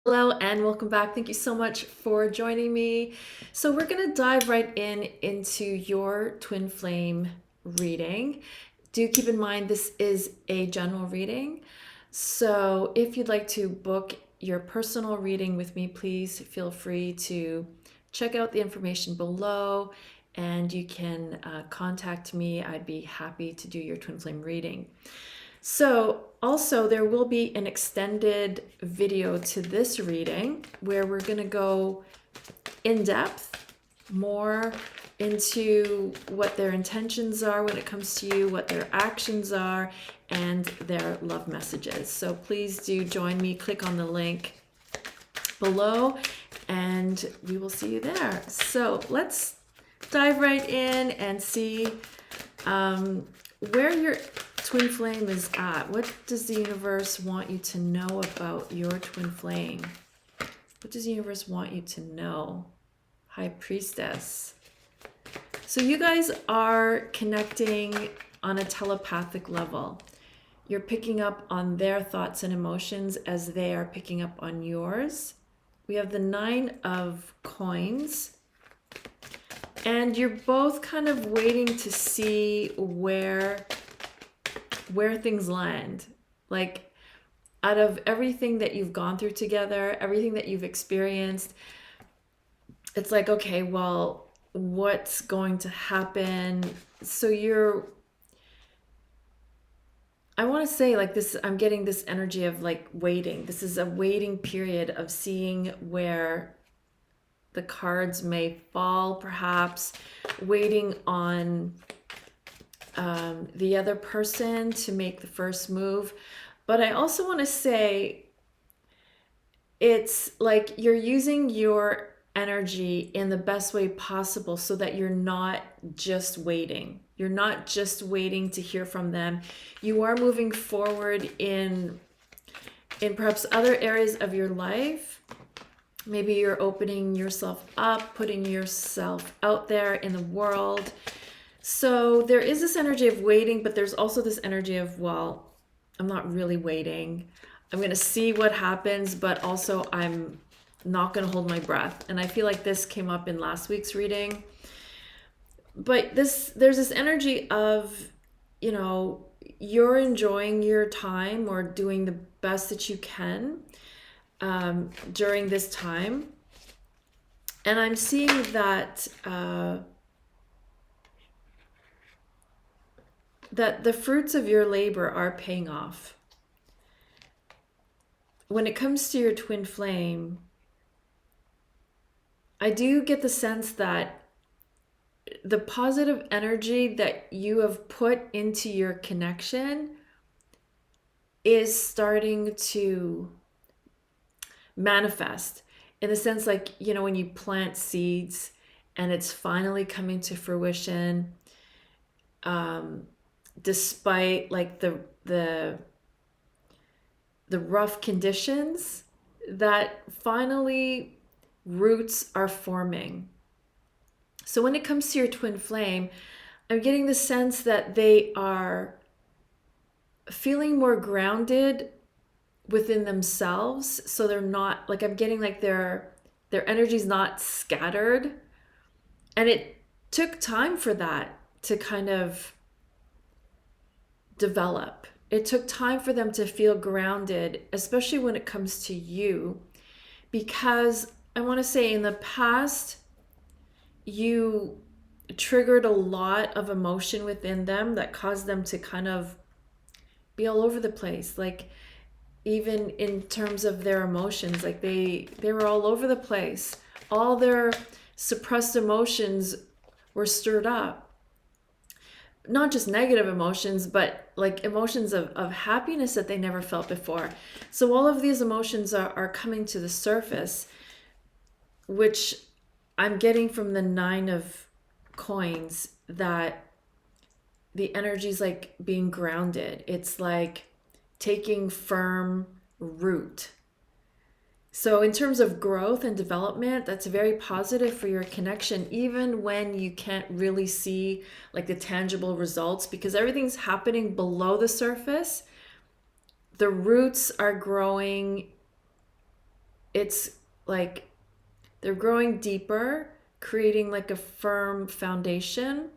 Hello and welcome back. Thank you so much for joining me. So we're going to dive right into your twin flame reading. Do keep in mind this is a general reading. So if you'd like to book your personal reading with me, please feel free to check out the information below and you can contact me. I'd be happy to do your twin flame reading. So also there will be an extended video to this reading where we're going to go in depth more into what their intentions are when it comes to you, what their actions are, and their love messages. So please do join me. Click on the link below and we will see you there. So let's dive right in and see where your twin flame is at. What does the universe want you to know about your twin flame? What does the universe want you to know? High Priestess. So you guys are connecting on a telepathic level. You're picking up on their thoughts and emotions as they are picking up on yours. We have the 9 of coins. And you're both kind of waiting to see where things land. Like, out of everything that you've gone through together, everything that you've experienced, it's like, okay, well, what's going to happen? So I want to say like this, I'm getting this energy of like waiting. This is a waiting period of seeing where the cards may fall, perhaps waiting on the other person to make the first move. But I also want to say it's like you're using your energy in the best way possible so that you're not just waiting. You're not just waiting to hear from them. You are moving forward in perhaps other areas of your life. Maybe you're opening yourself up, putting yourself out there in the world. So there is this energy of waiting, but there's also this energy of, well, I'm not really waiting. I'm going to see what happens, but also I'm not going to hold my breath. And I feel like this came up in last week's reading. But there's this energy of, you're enjoying your time or doing the best that you can during this time. And I'm seeing that that the fruits of your labor are paying off. When it comes to your twin flame, I do get the sense that the positive energy that you have put into your connection is starting to manifest in the sense like, when you plant seeds and it's finally coming to fruition, despite like the rough conditions, that finally roots are forming. So when it comes to your twin flame, I'm getting the sense that they are feeling more grounded within themselves. So they're not like, I'm getting like their energy's not scattered. And it took time for that to kind of develop. It took time for them to feel grounded, especially when it comes to you, because I want to say in the past, you triggered a lot of emotion within them that caused them to kind of be all over the place. Like, even in terms of their emotions, like they were all over the place. All their suppressed emotions were stirred up. Not just negative emotions, but like emotions of happiness that they never felt before. So all of these emotions are coming to the surface, which I'm getting from the 9 of coins, that the energy is like being grounded. It's like taking firm root. So in terms of growth and development, that's very positive for your connection, even when you can't really see like the tangible results, because everything's happening below the surface. The roots are growing it's like they're growing deeper, creating like a firm foundation.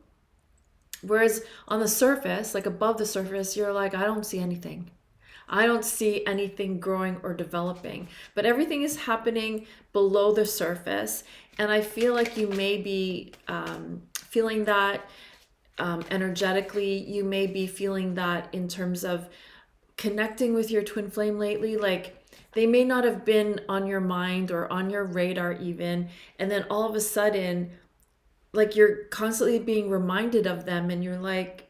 Whereas on the surface, like above the surface, you're like, I don't see anything. I don't see anything growing or developing, but everything is happening below the surface. And I feel like you may be feeling that energetically. You may be feeling that in terms of connecting with your twin flame lately. Like they may not have been on your mind or on your radar even. And then all of a sudden, like you're constantly being reminded of them and you're like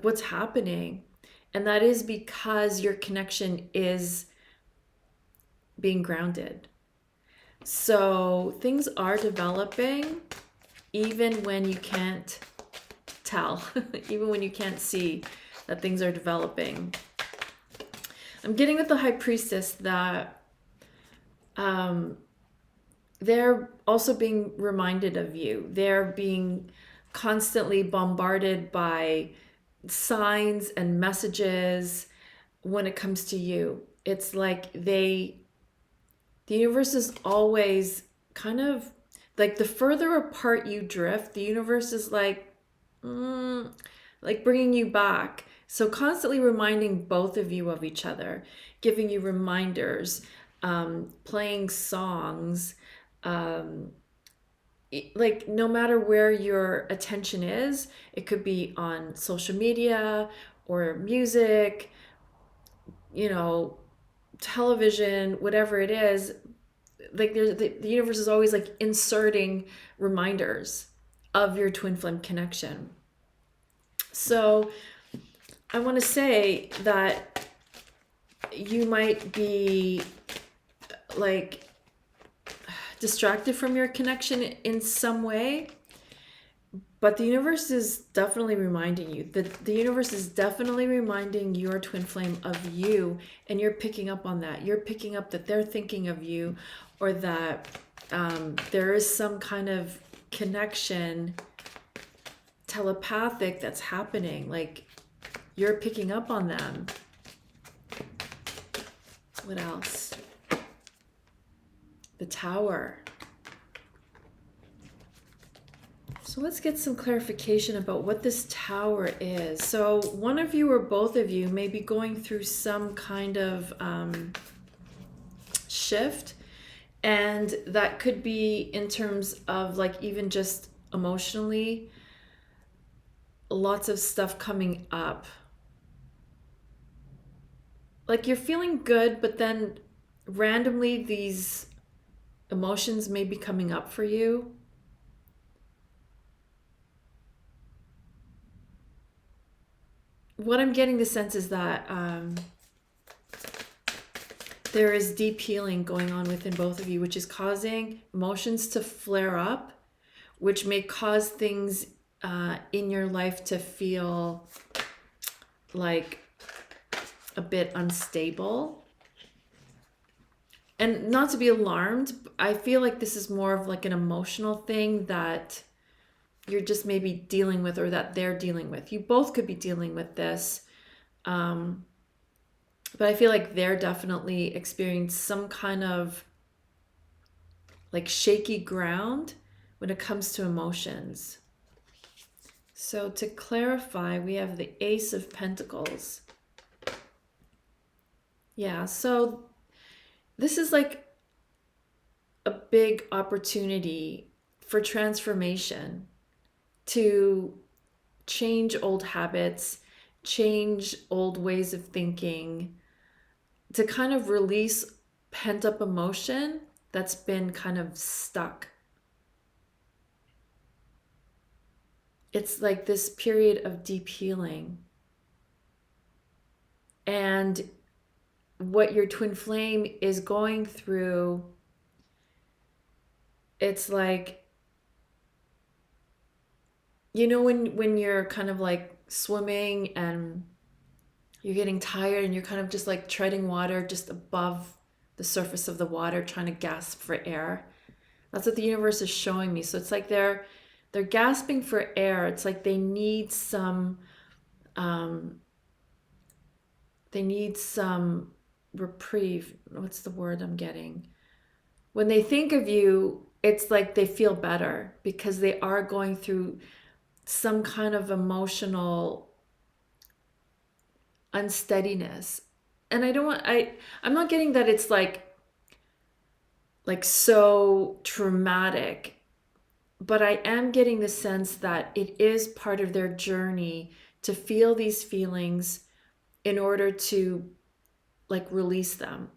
what's happening? And that is because your connection is being grounded. So things are developing even when you can't tell, even when you can't see that things are developing. I'm getting with the High Priestess that they're also being reminded of you. They're being constantly bombarded by signs and messages when it comes to you. It's like the universe is always kind of like the further apart you drift, the universe is like bringing you back. So constantly reminding both of you of each other, giving you reminders, playing songs, like no matter where your attention is, it could be on social media or music, television, whatever it is, like the universe is always like inserting reminders of your twin flame connection. So I want to say that you might be like distracted from your connection in some way, but the universe is definitely reminding you that the universe is definitely reminding your twin flame of you, and you're picking up on that. You're picking up that they're thinking of you, or that there is some kind of connection, telepathic, that's happening. Like you're picking up on them. What else? The Tower. So let's get some clarification about what this Tower is. So one of you or both of you may be going through some kind of shift, and that could be in terms of like even just emotionally, lots of stuff coming up. Like you're feeling good, but then randomly these emotions may be coming up for you. What I'm getting the sense is that there is deep healing going on within both of you, which is causing emotions to flare up, which may cause things in your life to feel like a bit unstable. And not to be alarmed, I feel like this is more of like an emotional thing that you're just maybe dealing with, or that they're dealing with. You both could be dealing with this. But I feel like they're definitely experiencing some kind of like shaky ground when it comes to emotions. So to clarify, we have the Ace of Pentacles. Yeah, so this is like a big opportunity for transformation, to change old habits, change old ways of thinking, to kind of release pent up emotion that's been kind of stuck. It's like this period of deep healing. And what your twin flame is going through, it's like, when you're kind of like swimming and you're getting tired and you're kind of just like treading water just above the surface of the water, trying to gasp for air. That's what the universe is showing me. So it's like they're gasping for air. It's like they need some reprieve. What's the word I'm getting? When they think of you, it's like they feel better because they are going through some kind of emotional unsteadiness. And I'm not getting that it's like so traumatic, but I am getting the sense that it is part of their journey to feel these feelings in order to like release them.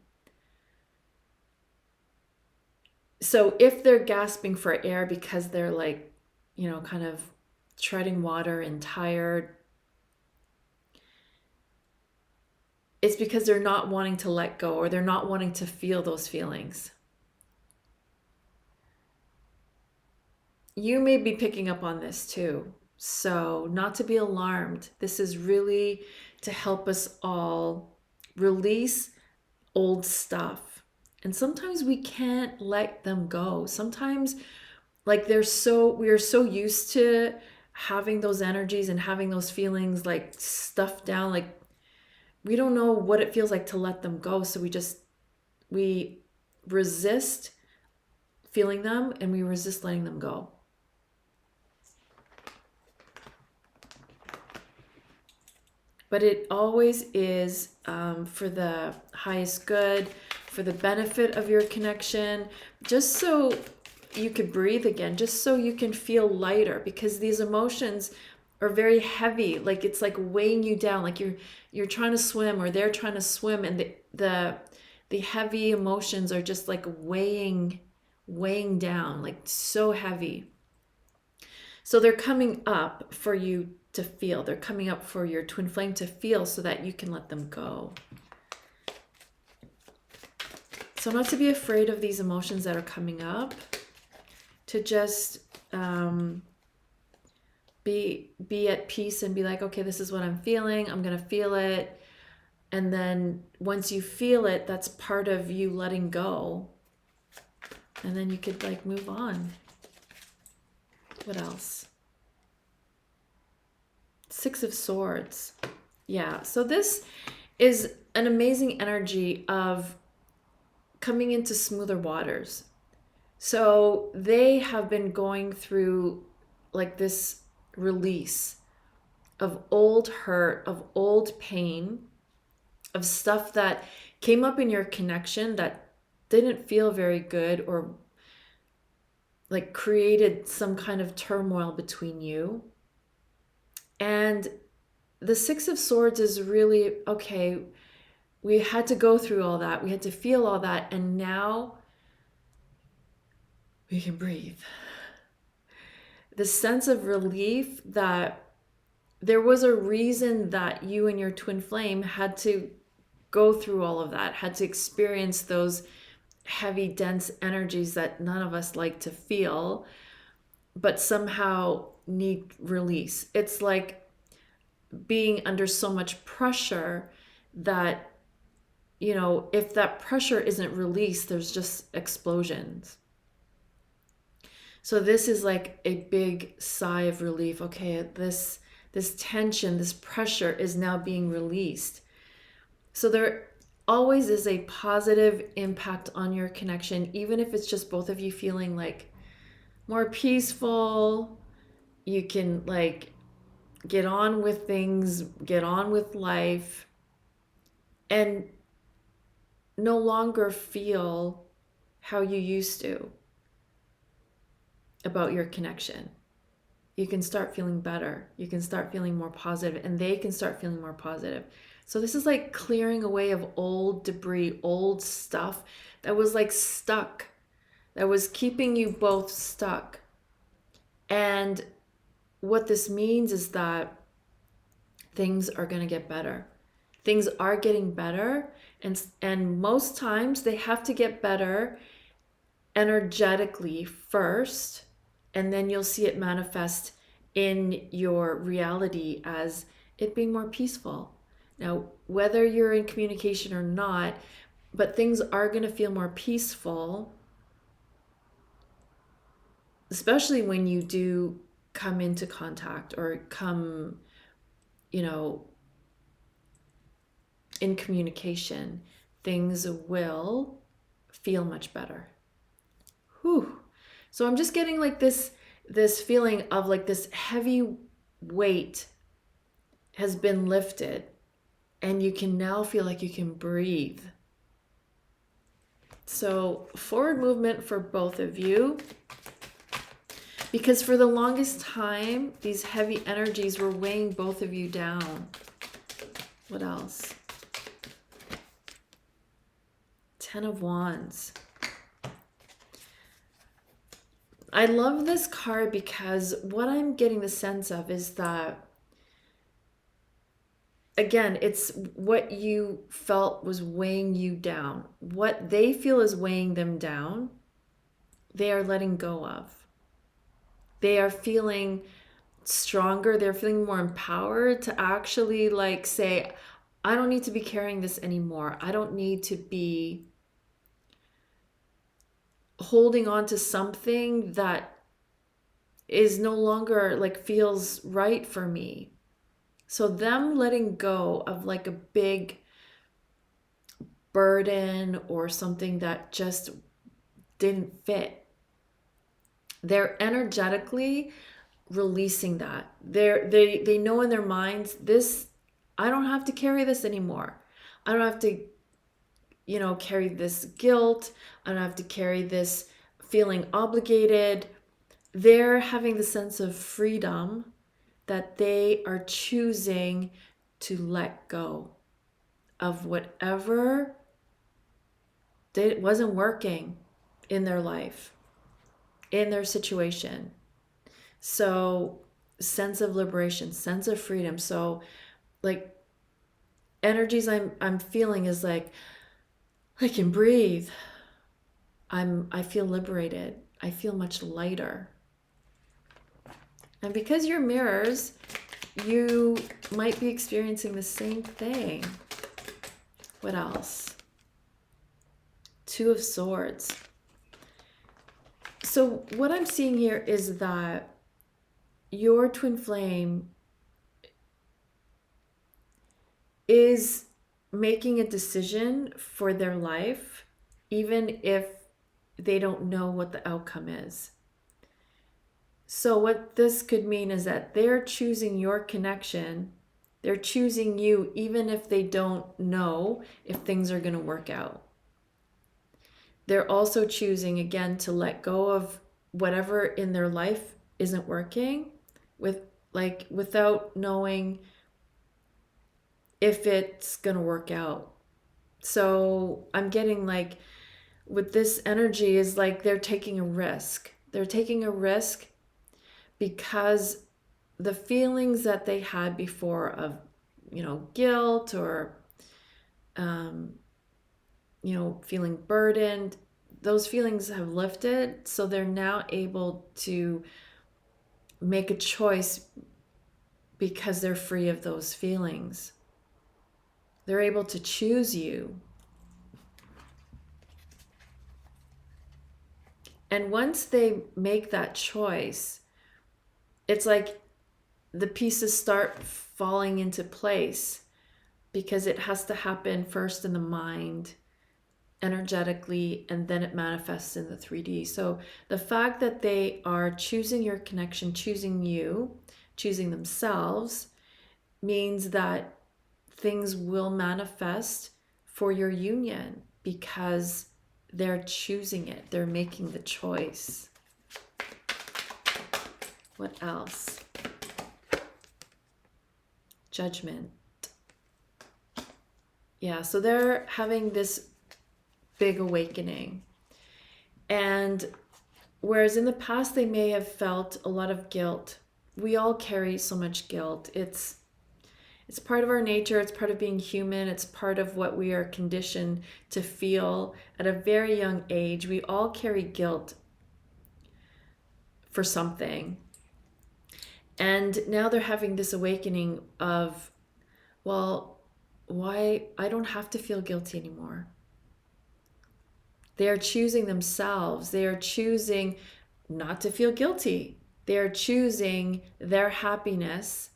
So if they're gasping for air because they're like, kind of treading water and tired, it's because they're not wanting to let go, or they're not wanting to feel those feelings. You may be picking up on this too. So, not to be alarmed. This is really to help us all release old stuff. And sometimes we can't let them go. Sometimes like we are so used to having those energies and having those feelings like stuffed down, like we don't know what it feels like to let them go. So we resist feeling them and we resist letting them go. But it always is for the highest good, for the benefit of your connection, just so you could breathe again, just so you can feel lighter, because these emotions are very heavy. Like it's like weighing you down, like you're trying to swim or they're trying to swim, and the heavy emotions are just like weighing down, like so heavy. So they're coming up for you to feel. They're coming up for your twin flame to feel so that you can let them go. So not to be afraid of these emotions that are coming up, to just be at peace and be like, okay, this is what I'm feeling. I'm going to feel it. And then once you feel it, that's part of you letting go. And then you could like move on. What else? Six of Swords. Yeah, so this is an amazing energy of coming into smoother waters. So they have been going through like this release of old hurt, of old pain, of stuff that came up in your connection that didn't feel very good, or like created some kind of turmoil between you. And the Six of Swords is really, okay, we had to go through all that. We had to feel all that. And now we can breathe. The sense of relief that there was a reason that you and your twin flame had to go through all of that, had to experience those heavy, dense energies that none of us like to feel, but somehow need release. It's like being under so much pressure that, if that pressure isn't released, there's just explosions. So this is like a big sigh of relief. Okay, this tension, this pressure is now being released. So there always is a positive impact on your connection, even if it's just both of you feeling like more peaceful. You can like get on with things, get on with life, and no longer feel how you used to about your connection. You can start feeling better. You can start feeling more positive, and they can start feeling more positive. So this is like clearing away of old debris, old stuff that was like stuck, that was keeping you both stuck. And what this means is that things are going to get better. Things are getting better, and most times they have to get better energetically first, and then you'll see it manifest in your reality as it being more peaceful. Now, whether you're in communication or not, but things are going to feel more peaceful, especially when you do come into contact or come, in communication. things will feel much better. Whew. So I'm just getting like this feeling of like this heavy weight has been lifted, and you can now feel like you can breathe. So forward movement for both of you, because for the longest time, these heavy energies were weighing both of you down. What else? 10 of Wands. I love this card because what I'm getting the sense of is that, again, it's what you felt was weighing you down. What they feel is weighing them down, they are letting go of. They are feeling stronger. They're feeling more empowered to actually like say, I don't need to be carrying this anymore. I don't need to be holding on to something that is no longer like feels right for me. So them letting go of like a big burden or something that just didn't fit. They're energetically releasing that. They know in their minds, this, I don't have to carry this anymore. I don't have to, carry this guilt. I don't have to carry this feeling obligated. They're having the sense of freedom that they are choosing to let go of whatever wasn't working in their life, in their situation. So sense of liberation, sense of freedom. So like energies I'm feeling is like, I can breathe. I feel liberated. I feel much lighter. And because you're mirrors, you might be experiencing the same thing. What else? 2 of Swords. So what I'm seeing here is that your twin flame is making a decision for their life, even if they don't know what the outcome is. So what this could mean is that they're choosing your connection. They're choosing you, even if they don't know if things are going to work out. They're also choosing, again, to let go of whatever in their life isn't working without knowing if it's going to work out. So I'm getting like with this energy is like they're taking a risk. They're taking a risk because the feelings that they had before of, guilt or, feeling burdened, those feelings have lifted. So they're now able to make a choice because they're free of those feelings. They're able to choose you. And once they make that choice, it's like the pieces start falling into place because it has to happen first in the mind, energetically, and then it manifests in the 3D. So the fact that they are choosing your connection, choosing you, choosing themselves, means that things will manifest for your union because they're choosing it. They're making the choice. What else? Judgment. Yeah, so they're having this big awakening. And whereas in the past they may have felt a lot of guilt. We all carry so much guilt. It's part of our nature. It's part of being human. It's part of what we are conditioned to feel at a very young age. We all carry guilt for something. And now they're having this awakening of, well, why I don't have to feel guilty anymore. They are choosing themselves. They are choosing not to feel guilty. They are choosing their happiness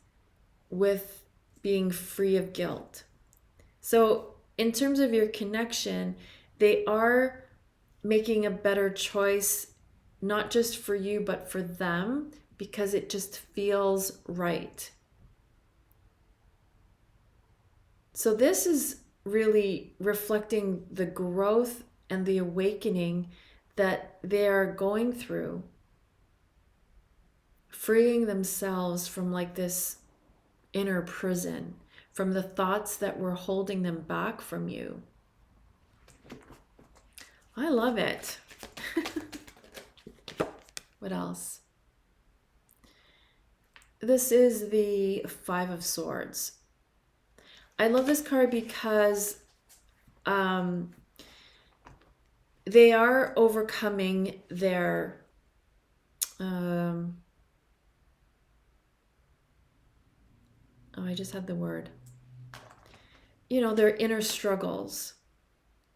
with being free of guilt. So in terms of your connection, they are making a better choice, not just for you, but for them, because it just feels right. So this is really reflecting the growth and the awakening that they're going through, freeing themselves from like this inner prison, from the thoughts that were holding them back from you. I love it. What else? This is the Five of Swords. I love this card because they are overcoming their I just had the word. Their inner struggles.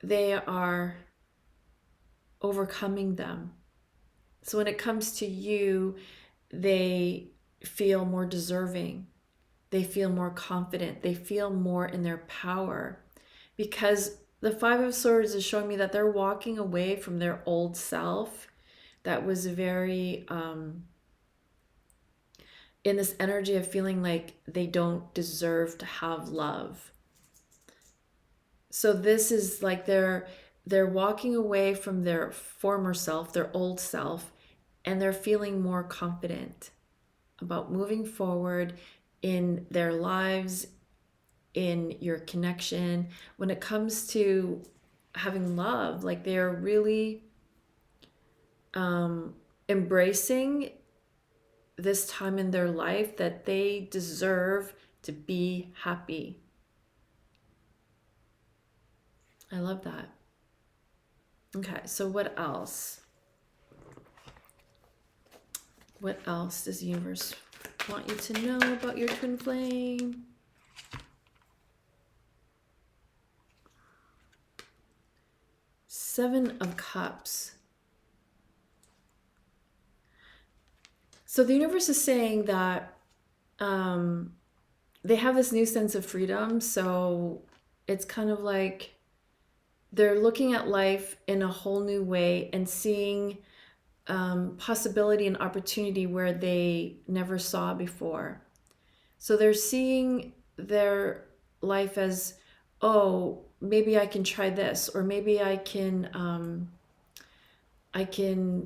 They are overcoming them. So when it comes to you, they feel more deserving. They feel more confident. They feel more in their power, because the Five of Swords is showing me that they're walking away from their old self that was very in this energy of feeling like they don't deserve to have love. So this is like they're walking away from their former self, their old self, and they're feeling more confident about moving forward in their lives, in your connection. When it comes to having love, like they're really embracing this time in their life that they deserve to be happy. I love that. Okay, so what else? What else does the universe want you to know about your twin flame? Seven of Cups. So the universe is saying that they have this new sense of freedom. So it's kind of like they're looking at life in a whole new way and seeing possibility and opportunity where they never saw before. So they're seeing their life as, oh, maybe I can try this, or maybe I can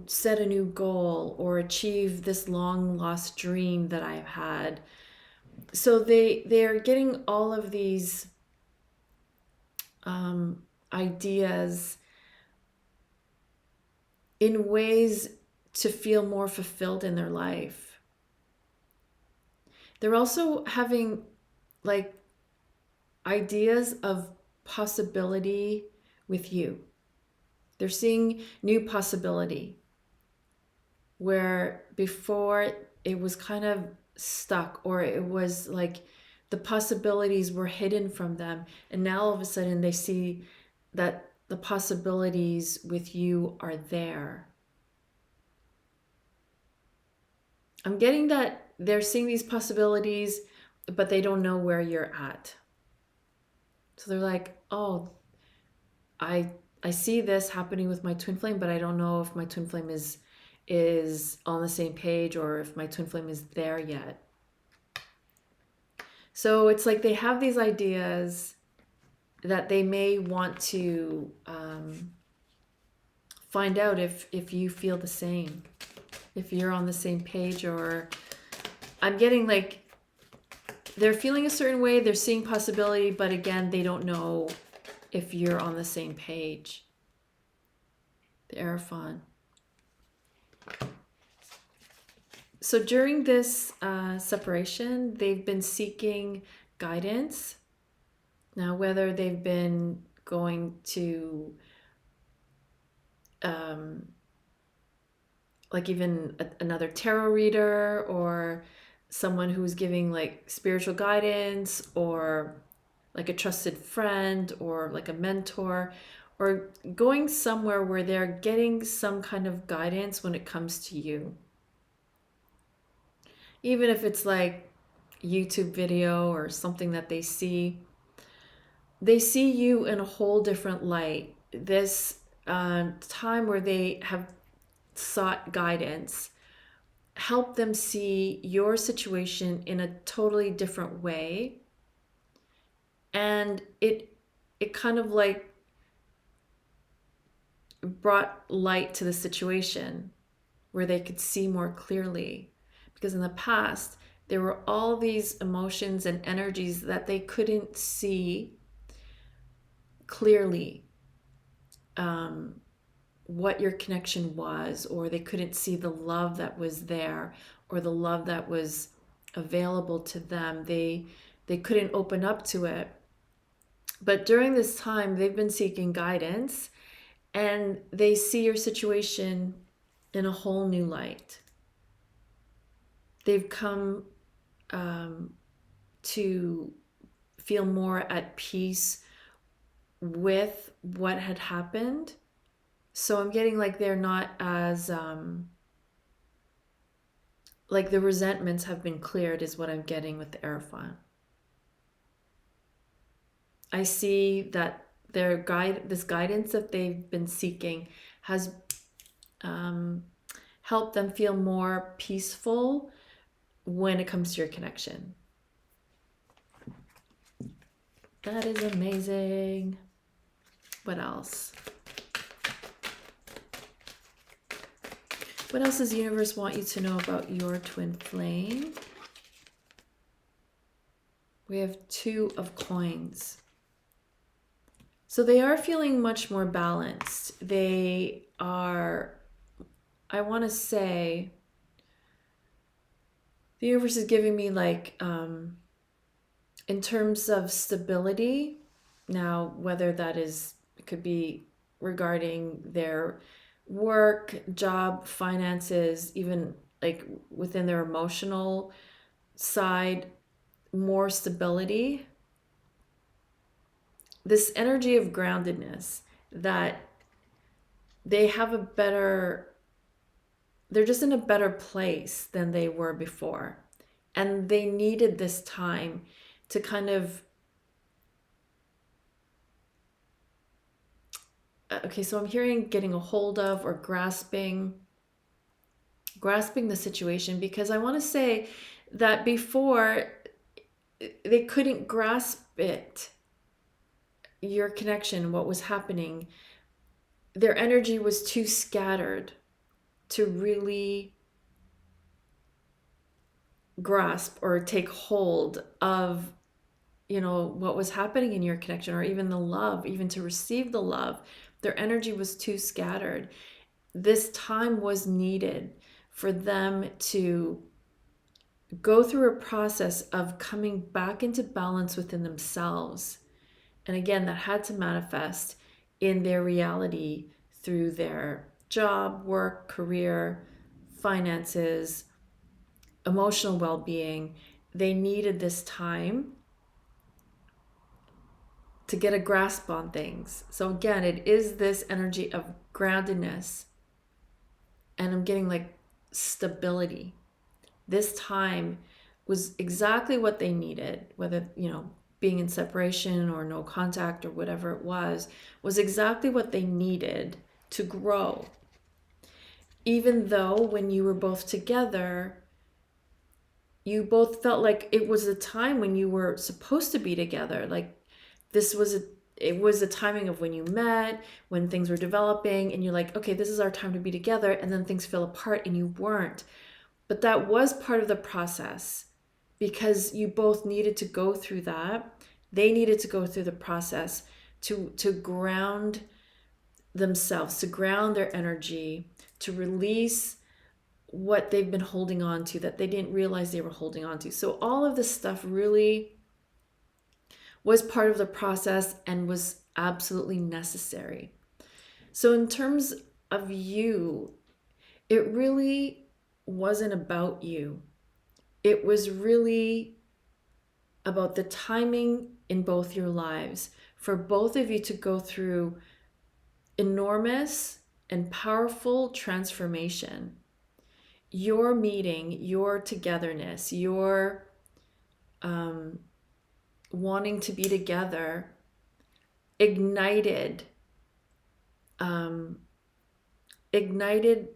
set a new goal or achieve this long lost dream that I've had. So they're getting all of these ideas in ways to feel more fulfilled in their life. They're also having like ideas of possibility with you. They're seeing new possibility where before it was kind of stuck, or it was like the possibilities were hidden from them, and now all of a sudden they see that the possibilities with you are there. I'm getting that they're seeing these possibilities, but they don't know where you're at. So they're like, oh, I see this happening with my twin flame, but I don't know if my twin flame is on the same page, or if my twin flame is there yet. So it's like they have these ideas that they may want to find out if you feel the same, if you're on the same page. Or I'm getting like they're feeling a certain way, they're seeing possibility, but again, they don't know if you're on the same page. The Aerophant. So during this separation, they've been seeking guidance. Now, whether they've been going to like even another tarot reader, or someone who's giving like spiritual guidance, or like a trusted friend, or like a mentor, or going somewhere where they're getting some kind of guidance when it comes to you. Even if it's like YouTube video or something that they see. they see you in a whole different light. This time where they have sought guidance, help them see your situation in a totally different way. And it kind of like brought light to the situation where they could see more clearly. Because in the past, there were all these emotions and energies that they couldn't see clearly, what your connection was, or they couldn't see the love that was there, or the love that was available to them. They couldn't open up to it. But during this time, they've been seeking guidance, and they see your situation in a whole new light. They've come to feel more at peace with what had happened. So I'm getting like they're not as like the resentments have been cleared, is what I'm getting with the Aerophant. I see that this guidance that they've been seeking has helped them feel more peaceful when it comes to your connection. That is amazing. What else? What else does the universe want you to know about your twin flame? We have 2 of coins. So they are feeling much more balanced. They are, I want to say, the universe is giving me like, in terms of stability, now whether that is, it could be regarding their work, job, finances, even like within their emotional side, more stability. This energy of groundedness, that they have a better, they're just in a better place than they were before. And they needed this time to kind of, okay, so I'm hearing getting a hold of or grasping the situation, because I want to say that before they couldn't grasp it, your connection, what was happening. Their energy was too scattered to really grasp or take hold of, you know, what was happening in your connection, or even the love, even to receive the love. Their energy was too scattered. This time was needed for them to go through a process of coming back into balance within themselves. And again, that had to manifest in their reality through their job, work, career, finances, emotional well-being. They needed this time to get a grasp on things. So again, it is this energy of groundedness. And I'm getting like stability. This time was exactly what they needed, whether, you know, being in separation or no contact or whatever it was exactly what they needed to grow. Even though when you were both together, you both felt like it was a time when you were supposed to be together. Like it was the timing of when you met, when things were developing, and you're like, okay, this is our time to be together, and then things fell apart and you weren't. But that was part of the process, because you both needed to go through that. They needed to go through the process to ground themselves, to ground their energy, to release what they've been holding on to that they didn't realize they were holding on to. So all of this stuff really was part of the process and was absolutely necessary. So in terms of you, it really wasn't about you. It was really about the timing in both your lives for both of you to go through enormous and powerful transformation. Your meeting, your togetherness, your wanting to be together ignited ignited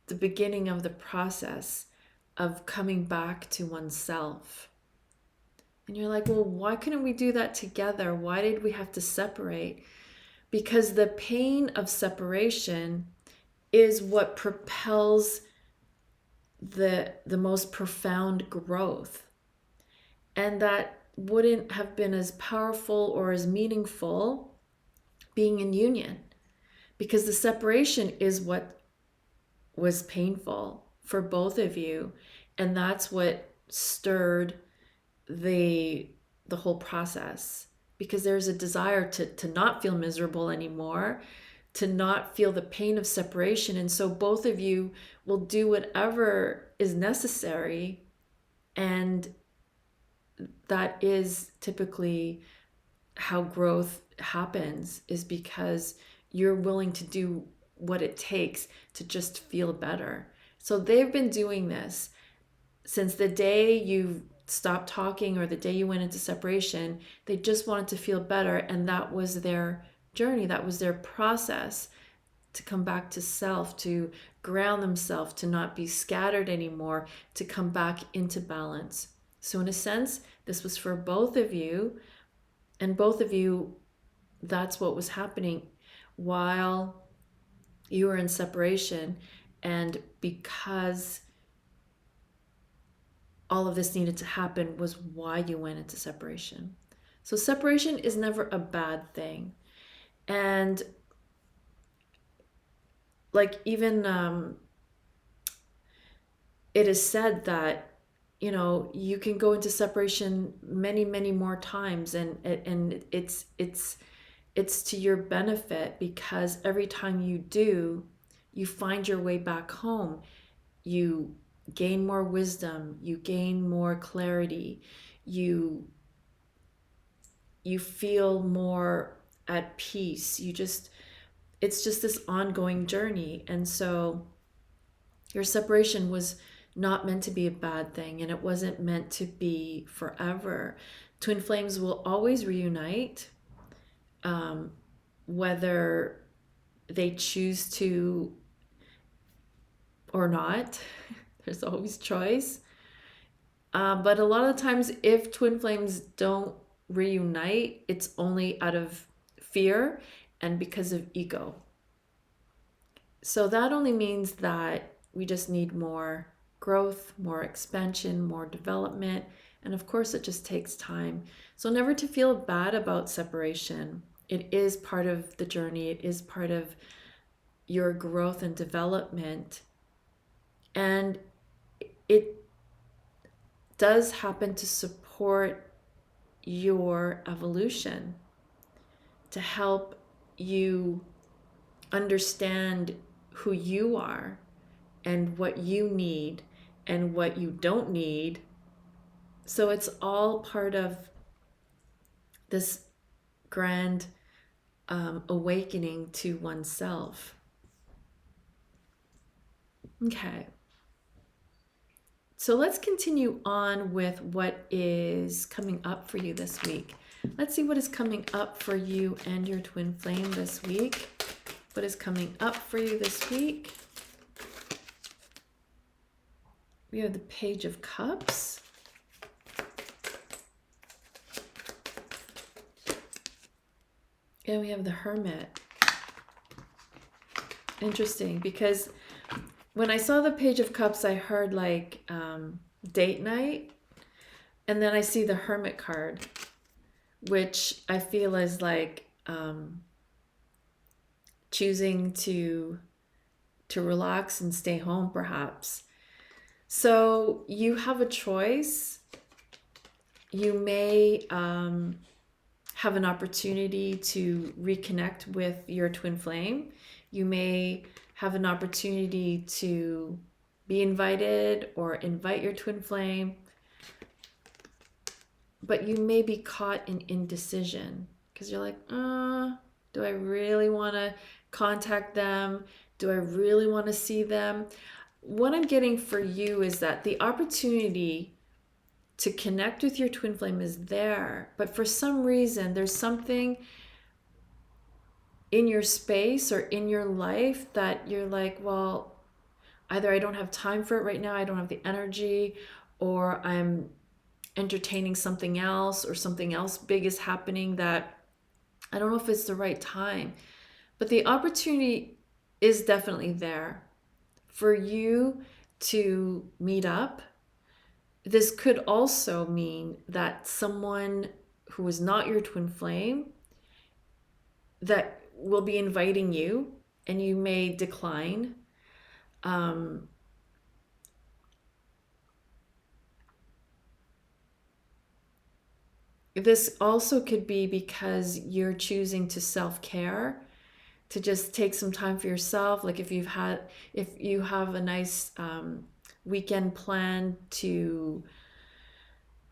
the beginning of the process of coming back to oneself. And you're like, well, why couldn't we do that together? Why did we have to separate? Because the pain of separation is what propels the most profound growth. And that wouldn't have been as powerful or as meaningful being in union, because the separation is what was painful for both of you, and that's what stirred the whole process, because there's a desire to not feel miserable anymore, to not feel the pain of separation. And so both of you will do whatever is necessary, and that is typically how growth happens, is because you're willing to do what it takes to just feel better. So they've been doing this since the day you stopped talking or the day you went into separation. They just wanted to feel better, and that was their journey, that was their process to come back to self, to ground themselves, to not be scattered anymore, to come back into balance. So in a sense, this was for both of you, and both of you, that's what was happening while you were in separation. And because all of this needed to happen was why you went into separation. So separation is never a bad thing. And like even it is said that, you know, you can go into separation many, many more times, and it's to your benefit, because every time you do, you find your way back home. You gain more wisdom, you gain more clarity, you feel more at peace. It's just this ongoing journey. And so your separation was not meant to be a bad thing, and it wasn't meant to be forever. Twin flames will always reunite, whether they choose to or not. There's always choice. But a lot of times, if twin flames don't reunite, it's only out of fear and because of ego. So that only means that we just need more growth, more expansion, more development. And of course, it just takes time. So never to feel bad about separation. It is part of the journey. It is part of your growth and development. And it does happen to support your evolution, to help you understand who you are and what you need and what you don't need. So it's all part of this grand awakening to oneself. Okay. So let's continue on with what is coming up for you this week. Let's see what is coming up for you and your twin flame this week. What is coming up for you this week? We have the Page of Cups. And we have the Hermit. Interesting, because when I saw the Page of Cups, I heard like date night. And then I see the Hermit card, which I feel is like choosing to relax and stay home, perhaps. So you have a choice. You may have an opportunity to reconnect with your twin flame. You may have an opportunity to be invited or invite your twin flame. But you may be caught in indecision, because you're like, do I really want to contact them? Do I really want to see them? What I'm getting for you is that the opportunity to connect with your twin flame is there, but for some reason, there's something in your space or in your life that you're like, well, either I don't have time for it right now, I don't have the energy, or I'm entertaining something else, or something else big is happening that I don't know if it's the right time. But the opportunity is definitely there for you to meet up. This could also mean that someone who is not your twin flame that will be inviting you, and you may decline. This also could be because you're choosing to self-care, to just take some time for yourself. Like if you have a nice weekend plan to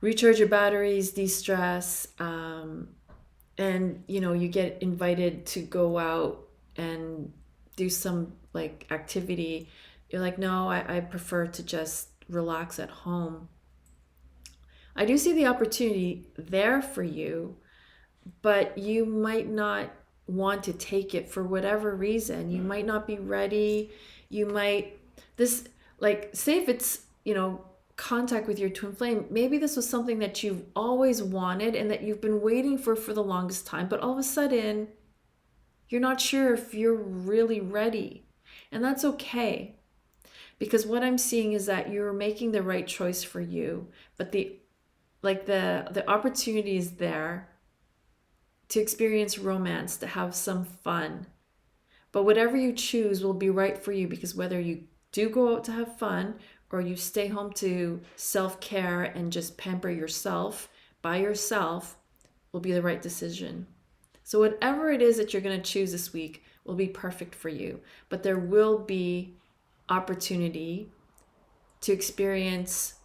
recharge your batteries, de-stress, and you get invited to go out and do some like activity, you're like, no, I prefer to just relax at home. I do see the opportunity there for you, but you might not want to take it for whatever reason. You might not be ready. You might, this, like, say if it's, contact with your twin flame, maybe this was something that you've always wanted and that you've been waiting for the longest time, but all of a sudden, you're not sure if you're really ready. And that's okay. Because what I'm seeing is that you're making the right choice for you, but the opportunity is there to experience romance, to have some fun. But whatever you choose will be right for you, because whether you do go out to have fun or you stay home to self-care and just pamper yourself by yourself will be the right decision. So whatever it is that you're going to choose this week will be perfect for you. But there will be opportunity to experience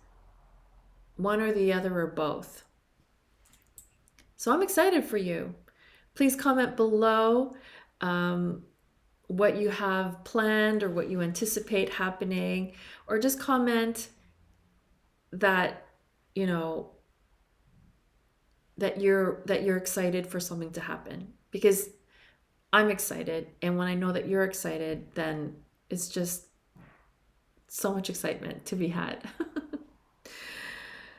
one or the other or both. So I'm excited for you. Please comment below what you have planned or what you anticipate happening, or just comment that that you're excited for something to happen, because I'm excited, and when I know that you're excited, then it's just so much excitement to be had.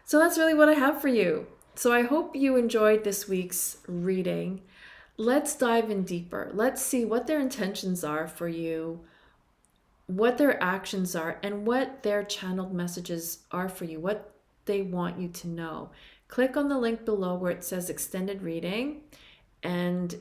So that's really what I have for you. So I hope you enjoyed this week's reading. Let's dive in deeper. Let's see what their intentions are for you, what their actions are, and what their channeled messages are for you, what they want you to know. Click on the link below where it says extended reading, and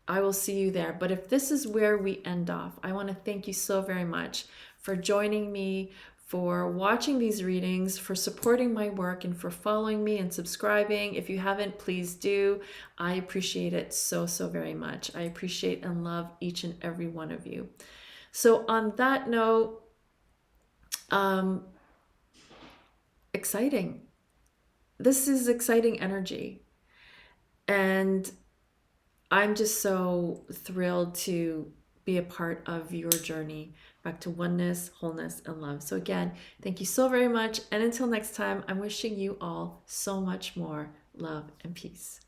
I will see you there. But if this is where we end off, I want to thank you so very much for joining me, for watching these readings, for supporting my work, and for following me and subscribing. If you haven't, please do. I appreciate it so, so very much. I appreciate and love each and every one of you. So on that note, exciting. This is exciting energy. And I'm just so thrilled to be a part of your journey back to oneness, wholeness, and love. So again, thank you so very much. And until next time, I'm wishing you all so much more love and peace.